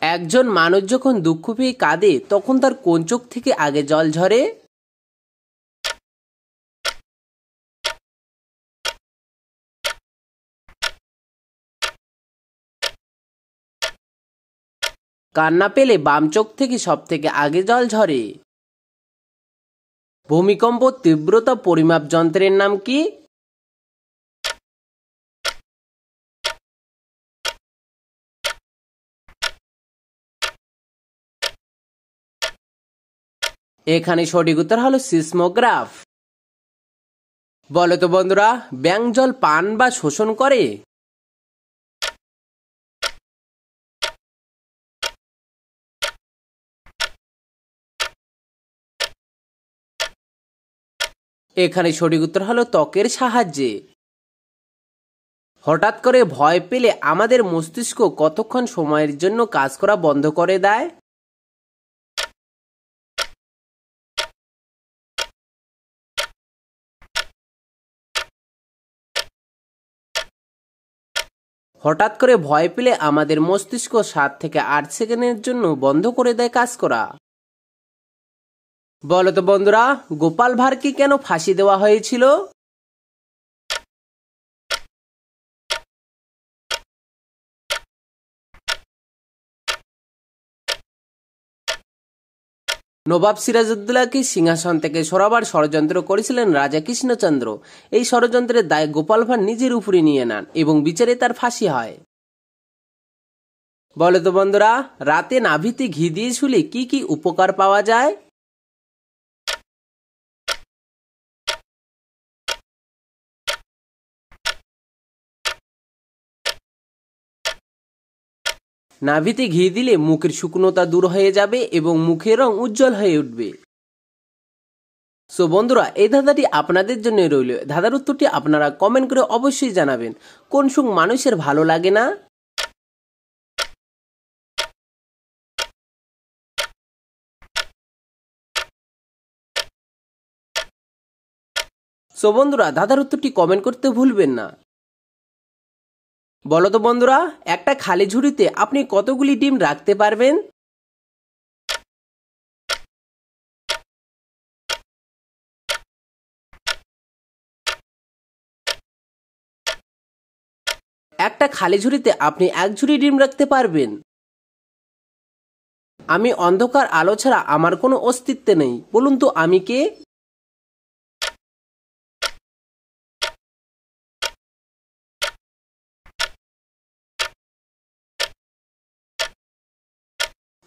একজন মানুষ যখন দুঃখ পেয়ে কাঁদে তখন তার কোন চোখ থেকে আগে জল ঝরে? কান্না পেলে বাম চোখ থেকে সব থেকে আগে জল ঝরে। ভূমিকম্প তীব্রতা পরিমাপ যন্ত্রের নাম কি? এখানে সঠিক উত্তর হলো সিসমোগ্রাফ। বলো তো বন্ধুরা, ব্যাঙ জল পান বা শোষণ করে? এখানে সঠিক উত্তর হলো ত্বকের সাহায্যে। হঠাৎ করে ভয় পেলে আমাদের মস্তিষ্ক কতক্ষণ সময়ের জন্য কাজ করা বন্ধ করে দেয়? হঠাৎ করে ভয় পেলে আমাদের মস্তিষ্ক 7 থেকে 8 সেকেন্ডের জন্য বন্ধ করে দেয় কাজ করা। বলো তো বন্ধুরা, গোপাল ভাঁড়কে কেন ফাঁসি দেওয়া হয়েছিল? নবাব সিরাজউদ্দৌলাকে সিংহাসন থেকে সরাবার ষড়যন্ত্র করেছিলেন রাজা কৃষ্ণচন্দ্র। এই ষড়যন্ত্রের দায় গোপাল ভাঁড় নিজের উপরে নিয়ে নেন এবং বিচারে তার ফাঁসি হয়। বলো তো বন্ধুরা, রাতে নাভিতে ঘি দিয়ে শুলে কি কি উপকার পাওয়া যায়? নাভিতে ঘি দিলে মুখের শুকনোতা দূর হয়ে যাবে এবং মুখের রং উজ্জ্বল হয়ে উঠবে। সো বন্ধুরা, এই ধাঁধাটি আপনাদের জন্য রইল। ধাঁধার উত্তরটি আপনারা কমেন্ট করে অবশ্যই জানাবেন। কোন সুখ মানুষের ভালো লাগে না? সো বন্ধুরা, ধাঁধার উত্তরটি কমেন্ট করতে ভুলবেন না। বলো তো বন্ধুরা, একটা খালি ঝুড়িতে আপনি কতগুলি ডিম রাখতে পারবেন? একটা খালি ঝুড়িতে আপনি এক ঝুড়ি ডিম রাখতে পারবেন। আমি অন্ধকার আলো ছাড়া আমার কোনো অস্তিত্ব নেই, বলুন তো আমি কে?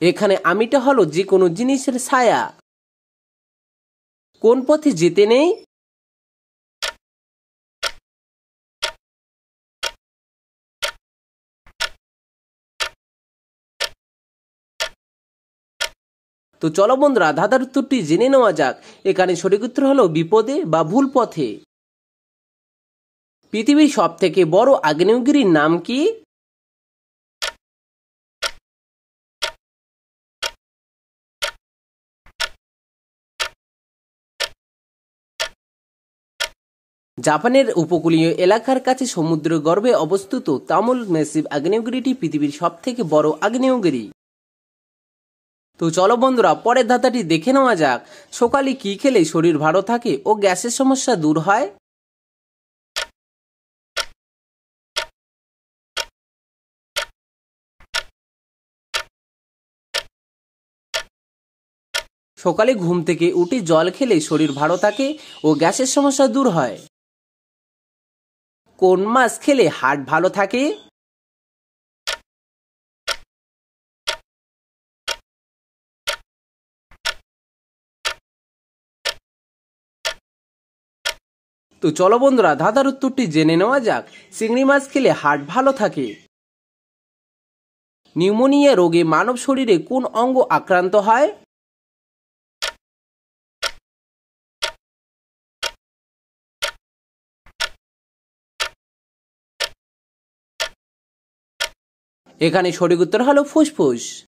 এখানে আমিটা হলো যে কোনো জিনিসের ছায়া। কোন পথে যেতে নেই? তো চলো বন্ধুরা, ধাঁধার উত্তরটি জেনে নেওয়া যাক। এখানে সঠিক উত্তর হলো বিপদে বা ভুল পথে। পৃথিবীর সব থেকে বড় আগ্নেয়গিরির নাম কি? জাপানের উপকূলীয় এলাকার কাছে সমুদ্র গর্ভে অবস্থিত তামুল ম্যাসিভ আগ্নেয়গিরিটি পৃথিবীর সব থেকে বড় আগ্নেয়গিরি। তো চলো বন্ধুরা, পরের ধাঁধাটি দেখে নেওয়া যাক। সকালে কি খেলে শরীর ভালো থাকে ও গ্যাসের সমস্যা দূর হয়? সকালে ঘুম থেকে উঠে জল খেলে শরীর ভালো থাকে ও গ্যাসের সমস্যা দূর হয়। কোন মাছ খেলে হার্ট ভালো থাকে? তো চলো বন্ধুরা, ধাঁধার উত্তরটি জেনে নেওয়া যাক। চিংড়ি মাছ খেলে হার্ট ভালো থাকে। নিউমোনিয়া রোগে মানব শরীরে কোন অঙ্গ আক্রান্ত হয়? এখানে সঠিক উত্তর হলো ফুসফুস।